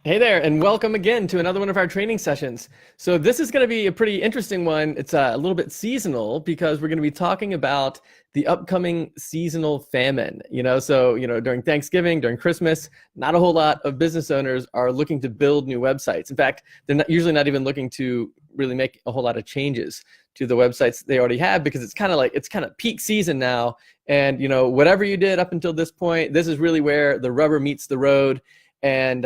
Hey there, and welcome again to another one of our training sessions. So this is going to be a pretty interesting one. It's a little bit seasonal because we're going to be talking about the upcoming seasonal famine. During Thanksgiving, during Christmas, not a whole lot of business owners are looking to build new websites. In fact, they're usually not even looking to really make a whole lot of changes to the websites they already have, because it's kind of peak season now. And whatever you did up until this point, this is really where the rubber meets the road. And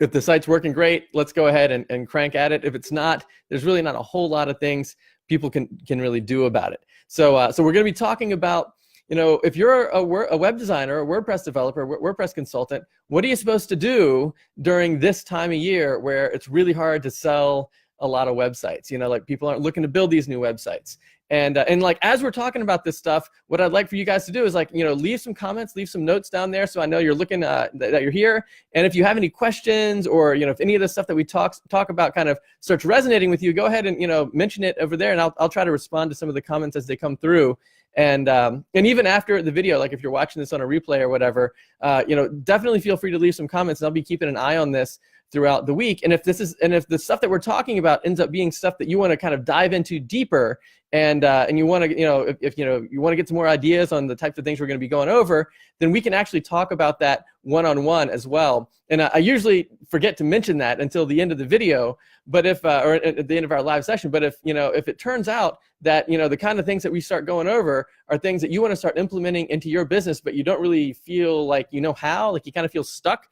if the site's working great, let's go ahead and crank at it. If it's not, there's really not a whole lot of things people can really do about it. So we're going to be talking about, if you're a web designer, a WordPress developer, WordPress consultant, what are you supposed to do during this time of year where it's really hard to sell a lot of websites? People aren't looking to build these new websites. And as we're talking about this stuff, what I'd like for you guys to do is leave some comments, leave some notes down there, so I know you're looking that you're here. And if you have any questions, or if any of the stuff that we talk about kind of starts resonating with you, go ahead and mention it over there, and I'll try to respond to some of the comments as they come through. And even after the video, like if you're watching this on a replay or whatever, definitely feel free to leave some comments, and I'll be keeping an eye on this throughout the week. And if the stuff that we're talking about ends up being stuff that you want to kind of dive into deeper, and you want to, if you want to get some more ideas on the types of things we're going to be going over, then we can actually talk about that one-on-one as well. And I usually forget to mention that until the end of the video, but or at the end of our live session. But if it turns out that the kind of things that we start going over are things that you want to start implementing into your business, but you don't really feel like how, like you kind of feel stuck,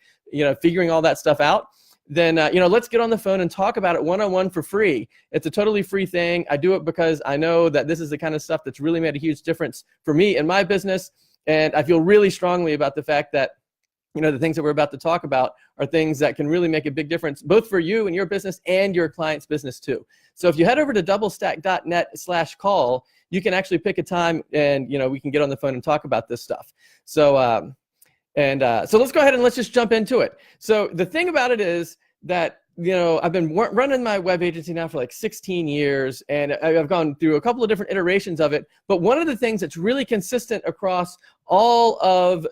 figuring all that stuff out, then let's get on the phone and talk about it one-on-one for free. It's a totally free thing. I do it because I know that this is the kind of stuff that's really made a huge difference for me in my business, and I feel really strongly about the fact that the things that we're about to talk about are things that can really make a big difference, both for you and your business and your client's business too. So if you head over to doublestack.net/call, you can actually pick a time, and we can get on the phone and talk about this stuff. So so let's go ahead and let's just jump into it. So the thing about it is that, I've been running my web agency now for like 16 years, and I've gone through a couple of different iterations of it. But one of the things that's really consistent across all of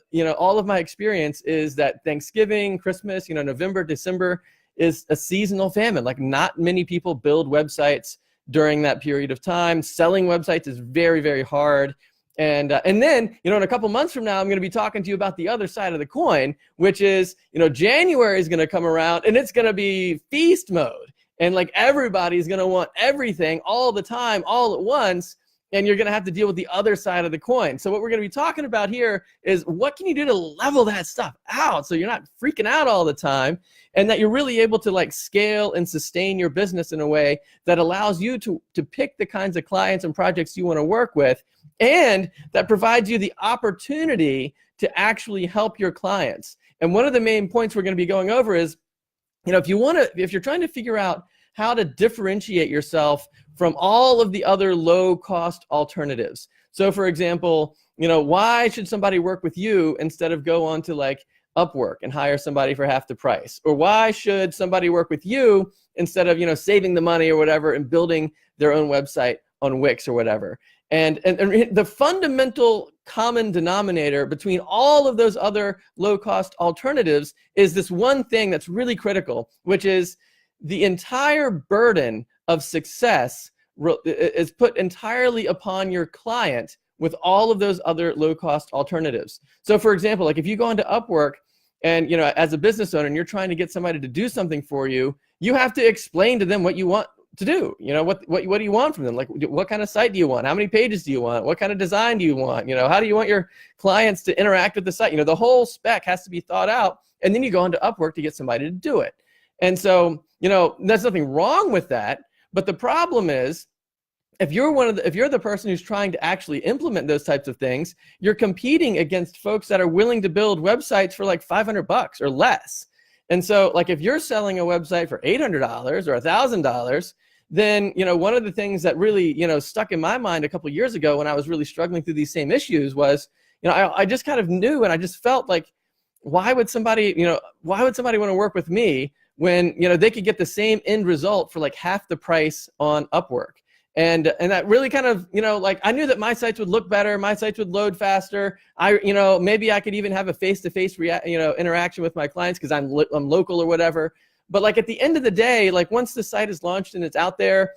my experience is that Thanksgiving, Christmas, November, December is a seasonal famine. Like, not many people build websites during that period of time. Selling websites is very, very hard. And then, in a couple months from now, I'm going to be talking to you about the other side of the coin, which is, January is going to come around, and it's going to be feast mode. And like, everybody's going to want everything all the time, all at once, and you're going to have to deal with the other side of the coin. So what we're going to be talking about here is, what can you do to level that stuff out so you're not freaking out all the time, and that you're really able to scale and sustain your business in a way that allows you to pick the kinds of clients and projects you want to work with, and that provides you the opportunity to actually help your clients. And one of the main points we're going to be going over is, if you're trying to figure out how to differentiate yourself from all of the other low-cost alternatives. So for example, why should somebody work with you instead of go on to Upwork and hire somebody for half the price? Or why should somebody work with you instead of saving the money or whatever and building their own website on Wix or whatever? And the fundamental common denominator between all of those other low-cost alternatives is this one thing that's really critical, which is the entire burden of success is put entirely upon your client with all of those other low-cost alternatives. So for example, if you go into Upwork and as a business owner and you're trying to get somebody to do something for you, you have to explain to them what you want to do. What do you want from them? Like, what kind of site do you want? How many pages do you want? What kind of design do you want? How do you want your clients to interact with the site? The whole spec has to be thought out, and then you go into Upwork to get somebody to do it. And so, there's nothing wrong with that. But the problem is, if you're the person who's trying to actually implement those types of things, you're competing against folks that are willing to build websites for like $500 or less. And so, if you're selling a website for $800 or $1,000, then one of the things that really stuck in my mind a couple of years ago when I was really struggling through these same issues was, I just kind of knew, and I just felt like, why would somebody want to work with me when they could get the same end result for like half the price on Upwork? And that really kind of, like I knew that my sites would look better, my sites would load faster. Maybe I could even have a face-to-face interaction with my clients because I'm local or whatever. But like at the end of the day, like once the site is launched and it's out there,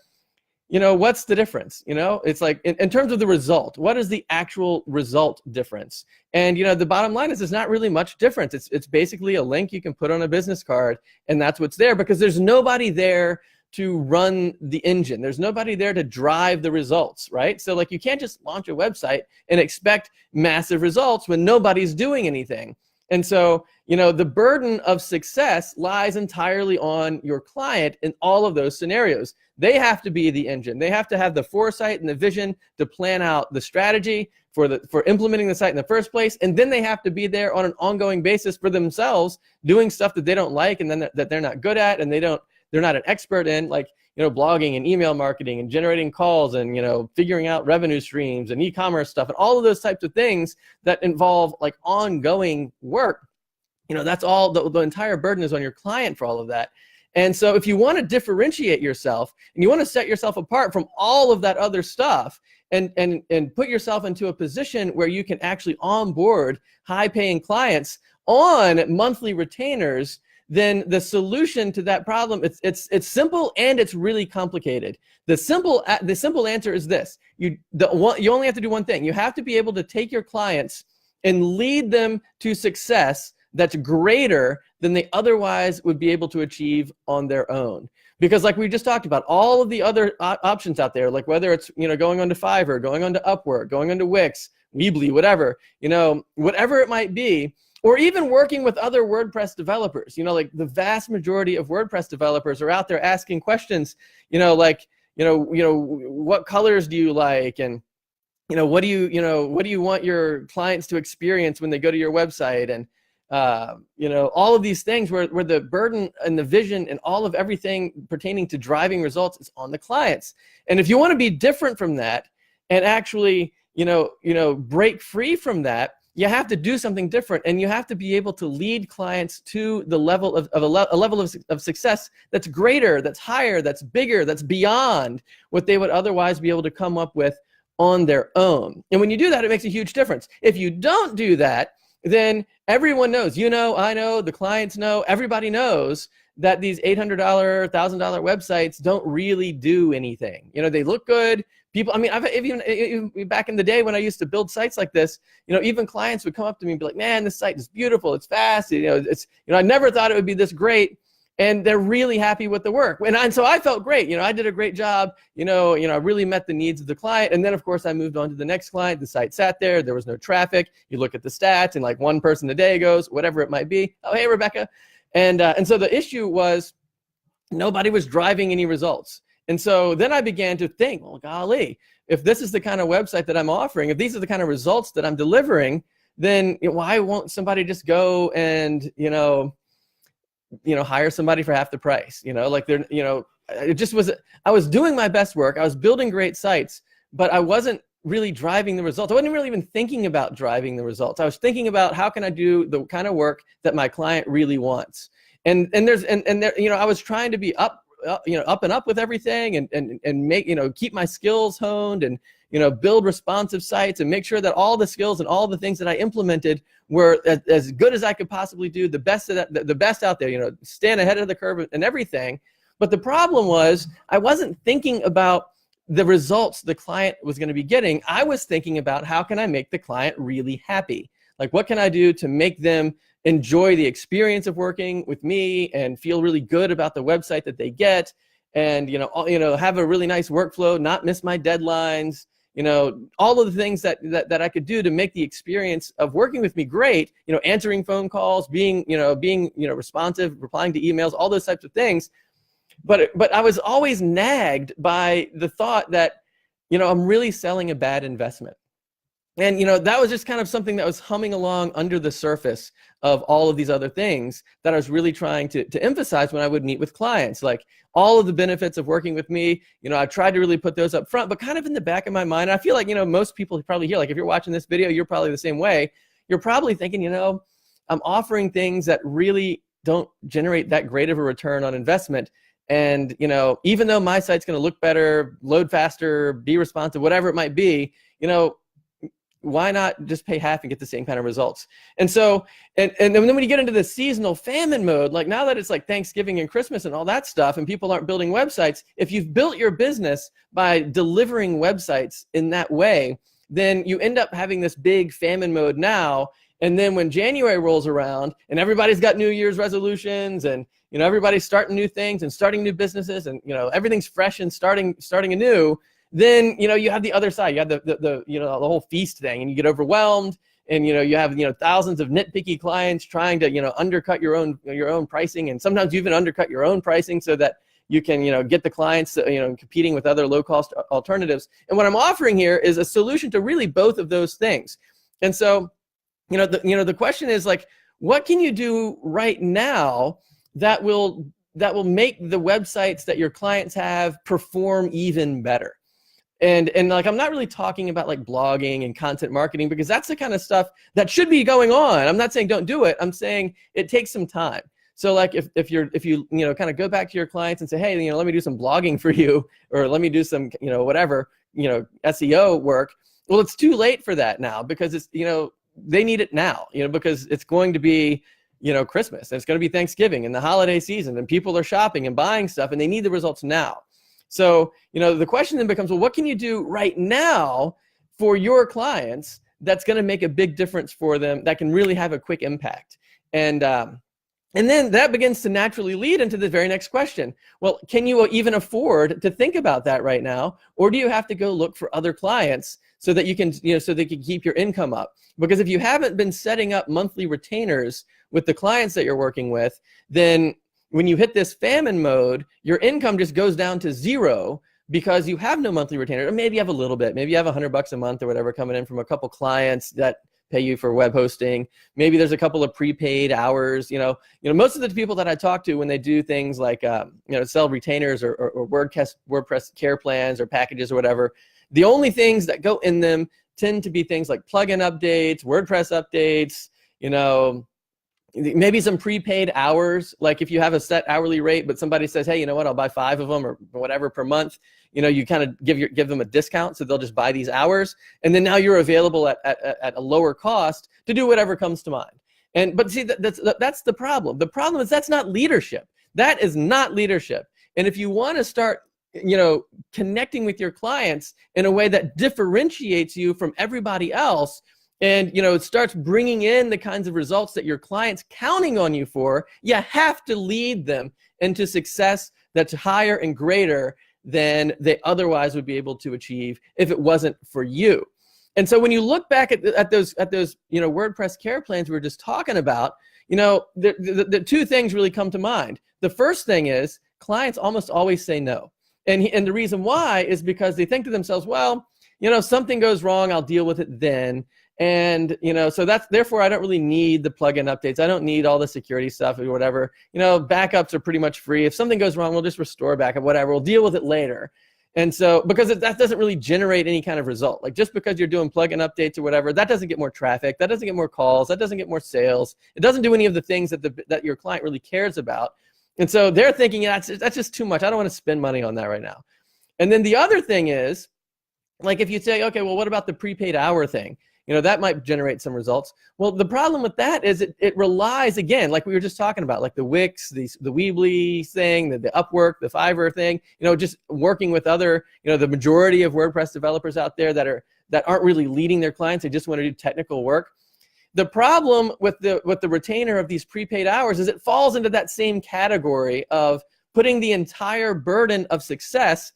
what's the difference? It's like in terms of the result, what is the actual result difference? And the bottom line is there's not really much difference. It's basically a link you can put on a business card, and that's what's there, because there's nobody there to run the engine. There's nobody there to drive the results, right? So like you can't just launch a website and expect massive results when nobody's doing anything. And so, the burden of success lies entirely on your client in all of those scenarios. They have to be the engine. They have to have the foresight and the vision to plan out the strategy for implementing the site in the first place. And then they have to be there on an ongoing basis for themselves, doing stuff that they don't like and then that they're not good at and they're not an expert in, like, blogging and email marketing and generating calls and, figuring out revenue streams and e-commerce stuff and all of those types of things that involve like ongoing work. That's all, the entire burden is on your client for all of that. And so if you want to differentiate yourself and you want to set yourself apart from all of that other stuff and put yourself into a position where you can actually onboard high-paying clients on monthly retainers, then the solution to that problem, it's simple and it's really complicated. The simple answer is this: you only have to do one thing. You have to be able to take your clients and lead them to success that's greater than they otherwise would be able to achieve on their own. Because like we just talked about, all of the other options out there, like whether it's going onto Fiverr, going onto Upwork, going onto Wix, Weebly, whatever, whatever it might be, or even working with other WordPress developers. Like the vast majority of WordPress developers are out there asking questions, what colors do you like, and what do you want your clients to experience when they go to your website, and all of these things where the burden and the vision and all of everything pertaining to driving results is on the clients. And if you want to be different from that and actually break free from that, you have to do something different, and you have to be able to lead clients to the level of a level of success that's greater, that's higher, that's bigger, that's beyond what they would otherwise be able to come up with on their own. And when you do that, it makes a huge difference. If you don't do that, then everyone knows, I know, the clients know, everybody knows that these $800, $1,000 websites don't really do anything. They look good. People, I've even back in the day when I used to build sites like this, even clients would come up to me and be like, man, this site is beautiful. It's fast. I never thought it would be this great. And they're really happy with the work. And so I felt great. I did a great job. I really met the needs of the client. And then, of course, I moved on to the next client. The site sat there. There was no traffic. You look at the stats, and like one person a day goes, whatever it might be. Oh, hey, Rebecca. And so the issue was nobody was driving any results. And so then I began to think, well, golly, if this is the kind of website that I'm offering, if these are the kind of results that I'm delivering, then why won't somebody just go and, hire somebody for half the price? It just was, I was doing my best work. I was building great sites, but I wasn't really driving the results. I wasn't really even thinking about driving the results. I was thinking about how can I do the kind of work that my client really wants. And I was trying to be up and up with everything and make, keep my skills honed and, build responsive sites and make sure that all the skills and all the things that I implemented were as good as I could possibly do, the best out there, stand ahead of the curve and everything. But the problem was I wasn't thinking about the results the client was going to be getting. I was thinking about how can I make the client really happy? Like, what can I do to make them enjoy the experience of working with me and feel really good about the website that they get, and have a really nice workflow, not miss my deadlines, all of the things that I could do to make the experience of working with me great, answering phone calls, being responsive, replying to emails, all those types of things. But I was always nagged by the thought that, I'm really selling a bad investment. And, that was just kind of something that was humming along under the surface of all of these other things that I was really trying to emphasize when I would meet with clients. Like all of the benefits of working with me, I tried to really put those up front, but kind of in the back of my mind, I feel like, most people probably here, like if you're watching this video, you're probably the same way. You're probably thinking, I'm offering things that really don't generate that great of a return on investment. And, you know, even though my site's going to look better, load faster, be responsive, whatever it might be, you know, why not just pay half and get the same kind of results? And so, and then when you get into the seasonal famine mode, like now that it's like Thanksgiving and Christmas and all that stuff, and people aren't building websites, if you've built your business by delivering websites in that way, then you end up having this big famine mode now. And then when January rolls around and everybody's got New Year's resolutions and, you know, everybody's starting new things and starting new businesses and, you know, everything's fresh and starting anew, then, you know, you have the other side. You have the you know, the whole feast thing, and you get overwhelmed, and, you know, you have, you know, thousands of nitpicky clients trying to, you know, undercut your own pricing, and sometimes you even undercut your own pricing so that you can, you know, get the clients, you know, competing with other low-cost alternatives. And what I'm offering here is a solution to really both of those things. And so, you know, the question is like, what can you do right now that will make the websites that your clients have perform even better? And like, I'm not really talking about like blogging and content marketing, because that's the kind of stuff that should be going on. I'm not saying don't do it. I'm saying it takes some time. So like if you you know, kind of go back to your clients and say, hey, you know, let me do some blogging for you, or let me do some, you know, whatever, you know, SEO work. Well, it's too late for that now, because it's, you know, they need it now, you know, because it's going to be, you know, Christmas, and it's going to be Thanksgiving and the holiday season, and people are shopping and buying stuff, and they need the results now. So, you know, the question then becomes, well, what can you do right now for your clients that's going to make a big difference for them, that can really have a quick impact? And then that begins to naturally lead into the very next question. Well, can you even afford to think about that right now? Or do you have to go look for other clients so that you can, you know, so they can keep your income up? Because if you haven't been setting up monthly retainers with the clients that you're working with, then when you hit this famine mode, your income just goes down to zero, because you have no monthly retainer. Or maybe you have a little bit. Maybe you have $100 a month or whatever coming in from a couple clients that pay you for web hosting. Maybe there's a couple of prepaid hours. You know, most of the people that I talk to when they do things like, you know, sell retainers or WordPress care plans or packages or whatever, the only things that go in them tend to be things like plugin updates, WordPress updates, you know, maybe some prepaid hours. Like if you have a set hourly rate, but somebody says, hey, you know what, I'll buy 5 of them or whatever per month, you know, you kind of give them a discount, so they'll just buy these hours. And then now you're available at a lower cost to do whatever comes to mind. But see, that's the problem. The problem is that's not leadership. That is not leadership. And if you want to start, you know, connecting with your clients in a way that differentiates you from everybody else, and, you know, it starts bringing in the kinds of results that your client's counting on you for, you have to lead them into success that's higher and greater than they otherwise would be able to achieve if it wasn't for you. And so when you look back at those you know, WordPress care plans we were just talking about, you know, the two things really come to mind. The first thing is clients almost always say no. And the reason why is because they think to themselves, well, you know, something goes wrong, I'll deal with it then. And, you know, so therefore I don't really need the plugin updates. I don't need all the security stuff or whatever. You know, backups are pretty much free. If something goes wrong, we'll just restore backup, whatever. We'll deal with it later. And so, because that doesn't really generate any kind of result. Like just because you're doing plugin updates or whatever, that doesn't get more traffic. That doesn't get more calls. That doesn't get more sales. It doesn't do any of the things that your client really cares about. And so they're thinking, that's just too much. I don't want to spend money on that right now. And then the other thing is, like if you say, okay, well, what about the prepaid hour thing? You know, that might generate some results. Well, the problem with that is it relies, again, like we were just talking about, like the Wix, the Weebly thing, the Upwork, the Fiverr thing, you know, just working with other, you know, the majority of WordPress developers out there that aren't really leading their clients. They just want to do technical work. The problem with the retainer of these prepaid hours is it falls into that same category of putting the entire burden of success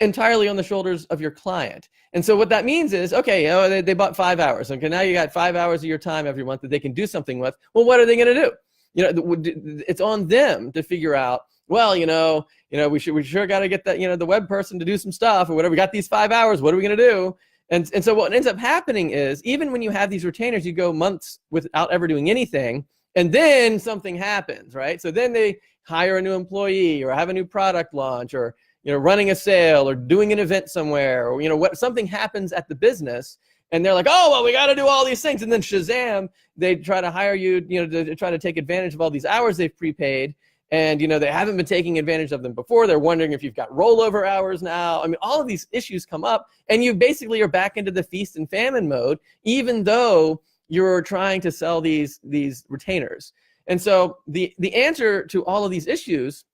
entirely on the shoulders of your client. And so what that means is, okay, you know, they bought 5 hours. Okay, now you got 5 hours of your time every month that they can do something with. Well, what are they going to do? You know, it's on them to figure out, well, you know, we sure got to get that, you know, the web person to do some stuff or whatever. We got these 5 hours. What are we going to do? And so what ends up happening is, even when you have these retainers, you go months without ever doing anything, and then something happens, right? So then they hire a new employee or have a new product launch, or, you know, running a sale or doing an event somewhere, or, you know, something happens at the business, and they're like, oh, well, we got to do all these things. And then Shazam, they try to hire you, you know, to try to take advantage of all these hours they've prepaid. and they haven't been taking advantage of them before. They're wondering if you've got rollover hours now. I mean, all of these issues come up, and you basically are back into the feast and famine mode, even though you're trying to sell these retainers. And so the answer to all of these issues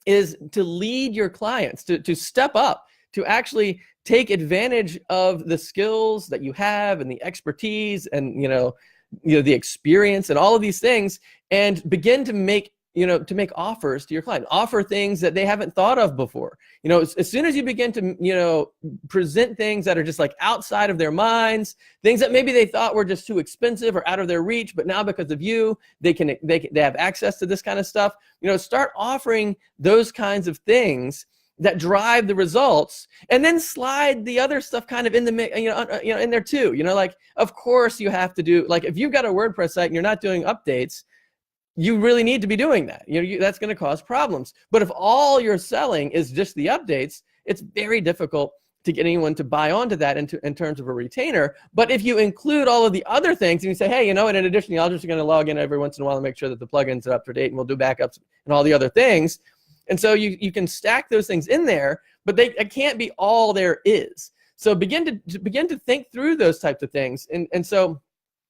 is to lead your clients, to step up, to actually take advantage of the skills that you have and the expertise and the experience and all of these things, and begin to make offers to your client, offer things that they haven't thought of before. As soon as you begin to present things that are just like outside of their minds, things that maybe they thought were just too expensive or out of their reach, but now because of you, they have access to this kind of stuff. Start offering those kinds of things that drive the results, and then slide the other stuff kind of in the in there too. Like, of course you have to do, like, if you've got a WordPress site and you're not doing updates, you really need to be doing that. That's going to cause problems. But if all you're selling is just the updates, it's very difficult to get anyone to buy onto that in terms of a retainer. But if you include all of the other things and you say, hey, and in addition, I'm just going to log in every once in a while and make sure that the plugins are up to date, and we'll do backups and all the other things. And so you can stack those things in there, but it can't be all there is. So begin to think through those types of things. And so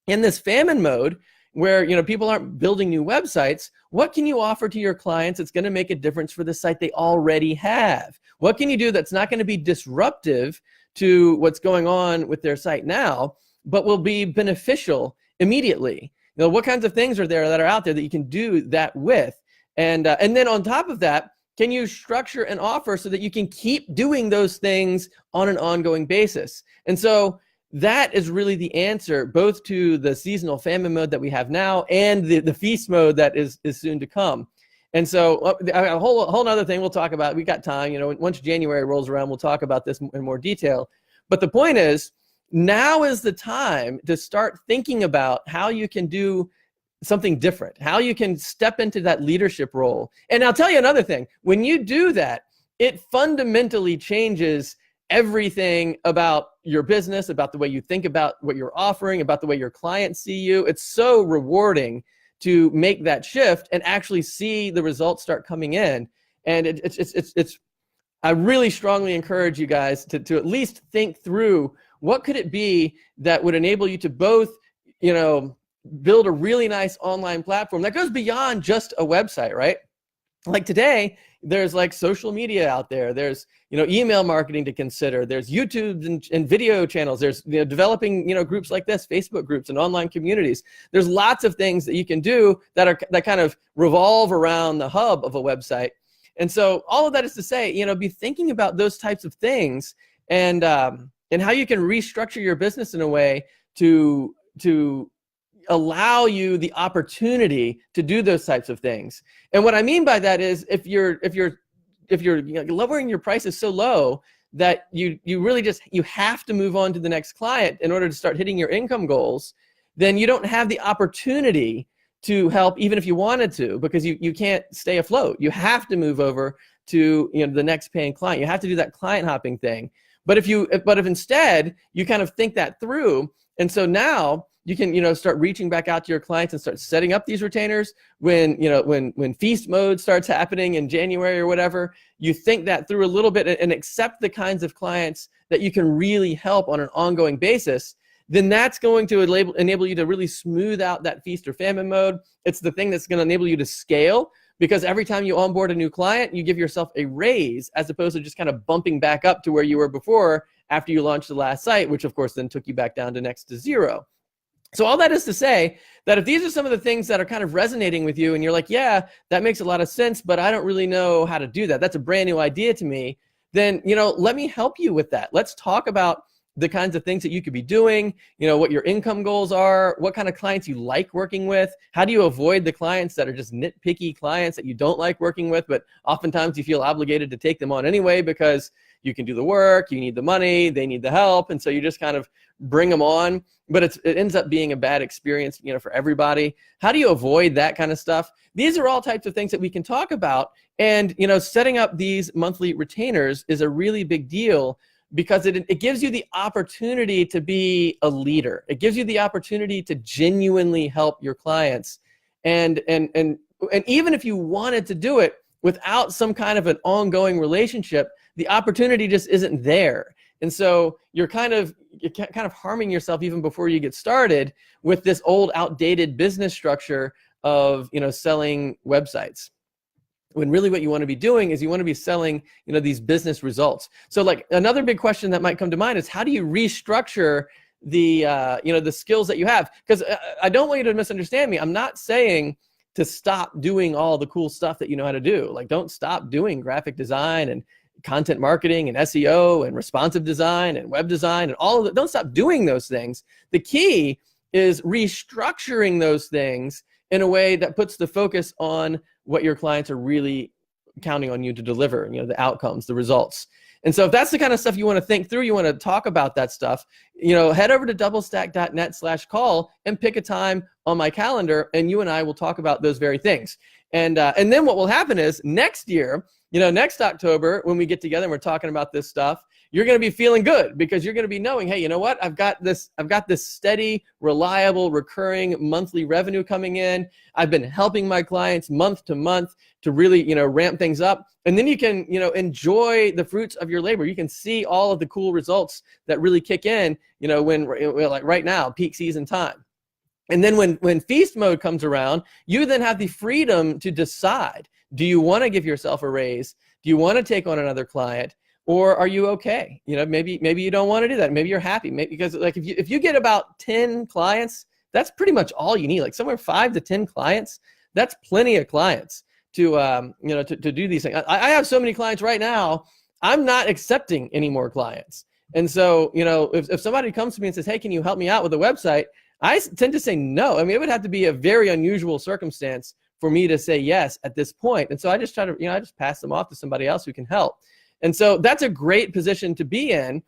in this famine mode, where people aren't building new websites, what can you offer to your clients that's going to make a difference for the site they already have? What can you do that's not going to be disruptive to what's going on with their site now, but will be beneficial immediately? What kinds of things are there that are out there that you can do that with? And then on top of that, can you structure an offer so that you can keep doing those things on an ongoing basis? And so that is really the answer, both to the seasonal famine mode that we have now and the feast mode that is soon to come. And so a whole nother thing we'll talk about. We got time, once January rolls around, we'll talk about this in more detail. But the point is, now is the time to start thinking about how you can do something different, how you can step into that leadership role. And I'll tell you another thing, when you do that, it fundamentally changes everything about your business, about the way you think about what you're offering, about the way your clients see you. It's so rewarding to make that shift and actually see the results start coming in. And it's I really strongly encourage you guys to at least think through, what could it be that would enable you to both, build a really nice online platform that goes beyond just a website, right? Like today, there's like social media out there. There's email marketing to consider. There's YouTube and video channels. There's developing groups like this, Facebook groups and online communities. There's lots of things that you can do that kind of revolve around the hub of a website. And so all of that is to say, be thinking about those types of things and how you can restructure your business in a way to allow you the opportunity to do those types of things. And what I mean by that is, if you're lowering your prices so low that you really you have to move on to the next client in order to start hitting your income goals, then you don't have the opportunity to help, even if you wanted to, because you can't stay afloat. You have to move over to the next paying client. You have to do that client hopping thing. But if instead you kind of think that through, and so now you can start reaching back out to your clients and start setting up these retainers when feast mode starts happening in January or whatever. You think that through a little bit and accept the kinds of clients that you can really help on an ongoing basis. Then that's going to enable you to really smooth out that feast or famine mode. It's the thing that's going to enable you to scale, because every time you onboard a new client, you give yourself a raise, as opposed to just kind of bumping back up to where you were before after you launched the last site, which of course then took you back down to next to zero. So all that is to say that if these are some of the things that are kind of resonating with you and you're like, yeah, that makes a lot of sense, but I don't really know how to do that. That's a brand new idea to me. Then, let me help you with that. Let's talk about the kinds of things that you could be doing, what your income goals are, what kind of clients you like working with. How do you avoid the clients that are just nitpicky clients that you don't like working with, but oftentimes you feel obligated to take them on anyway because you can do the work, you need the money, they need the help, and so you just kind of bring them on, but it ends up being a bad experience, for everybody. How do you avoid that kind of stuff? These are all types of things that we can talk about, and setting up these monthly retainers is a really big deal, because it gives you the opportunity to be a leader. It gives you the opportunity to genuinely help your clients, and And even if you wanted to do it without some kind of an ongoing relationship, the opportunity just isn't there. And so you're kind of harming yourself even before you get started with this old, outdated business structure of, selling websites. When really what you want to be doing is you want to be selling, these business results. So like another big question that might come to mind is, how do you restructure the, the skills that you have? Because I don't want you to misunderstand me. I'm not saying to stop doing all the cool stuff that you know how to do. Like, don't stop doing graphic design and content marketing and SEO and responsive design and web design and all of it. Don't stop doing those things. The key is restructuring those things in a way that puts the focus on what your clients are really counting on you to deliver, the outcomes, the results. And so if that's the kind of stuff you want to think through, you want to talk about that stuff, head over to doublestack.net/call and pick a time on my calendar, and you and I will talk about those very things. And then what will happen is next year, next October, when we get together and we're talking about this stuff, you're going to be feeling good because you're going to be knowing, hey, you know what? I've got this steady, reliable, recurring monthly revenue coming in. I've been helping my clients month to month to really, ramp things up. And then you can, enjoy the fruits of your labor. You can see all of the cool results that really kick in, when like right now, peak season time. And then when feast mode comes around, you then have the freedom to decide, do you want to give yourself a raise? Do you want to take on another client? Or are you okay? Maybe you don't want to do that. Maybe you're happy. Because like if you get about 10 clients, that's pretty much all you need. Like somewhere 5 to 10 clients, that's plenty of clients to to do these things. I have so many clients right now, I'm not accepting any more clients. And so, if somebody comes to me and says, hey, can you help me out with a website? I tend to say no. I mean, it would have to be a very unusual circumstance for me to say yes at this point. And so I just try to, I just pass them off to somebody else who can help. And so that's a great position to be in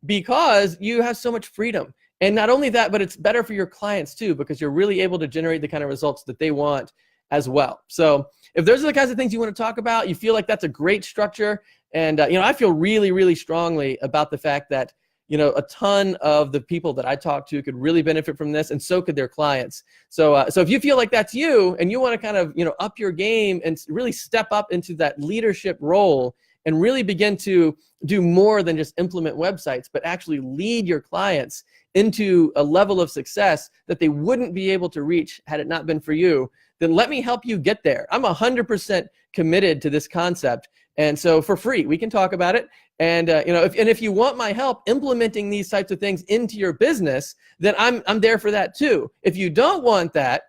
because you have so much freedom. And not only that, but it's better for your clients too, because you're really able to generate the kind of results that they want as well. So if those are the kinds of things you want to talk about, you feel like that's a great structure. And, I feel really, really strongly about the fact that, a ton of the people that I talk to could really benefit from this, and so could their clients. So if you feel like that's you and you want to kind of, up your game and really step up into that leadership role and really begin to do more than just implement websites, but actually lead your clients into a level of success that they wouldn't be able to reach had it not been for you, then let me help you get there. I'm 100% committed to this concept. And so for free, we can talk about it. And if you want my help implementing these types of things into your business, then I'm there for that too. If you don't want that,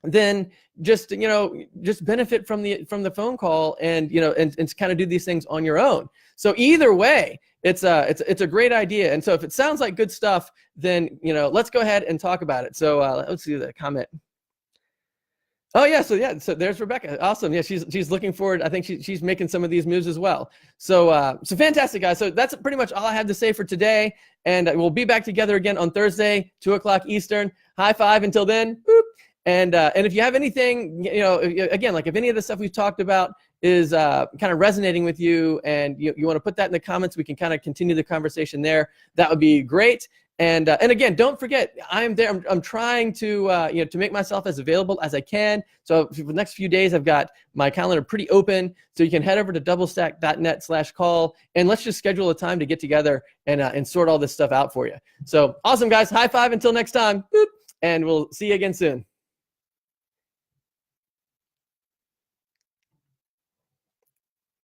then just benefit from the phone call and kind of do these things on your own. So either way, it's a great idea. And so if it sounds like good stuff, then let's go ahead and talk about it. So let's see the comment. Oh yeah, so there's Rebecca. Awesome. Yeah, she's looking forward. I think she's making some of these moves as well. So fantastic, guys. So that's pretty much all I have to say for today. And we'll be back together again on Thursday, 2:00 Eastern. High five until then. Boop. And if you have anything, again, like if any of the stuff we've talked about is kind of resonating with you, and you want to put that in the comments, we can kind of continue the conversation there. That would be great. And again, don't forget, I'm there. I'm trying to to make myself as available as I can. So for the next few days, I've got my calendar pretty open. So you can head over to doublestack.net/call, and let's just schedule a time to get together and sort all this stuff out for you. So awesome, guys. High five until next time. Boop, and we'll see you again soon.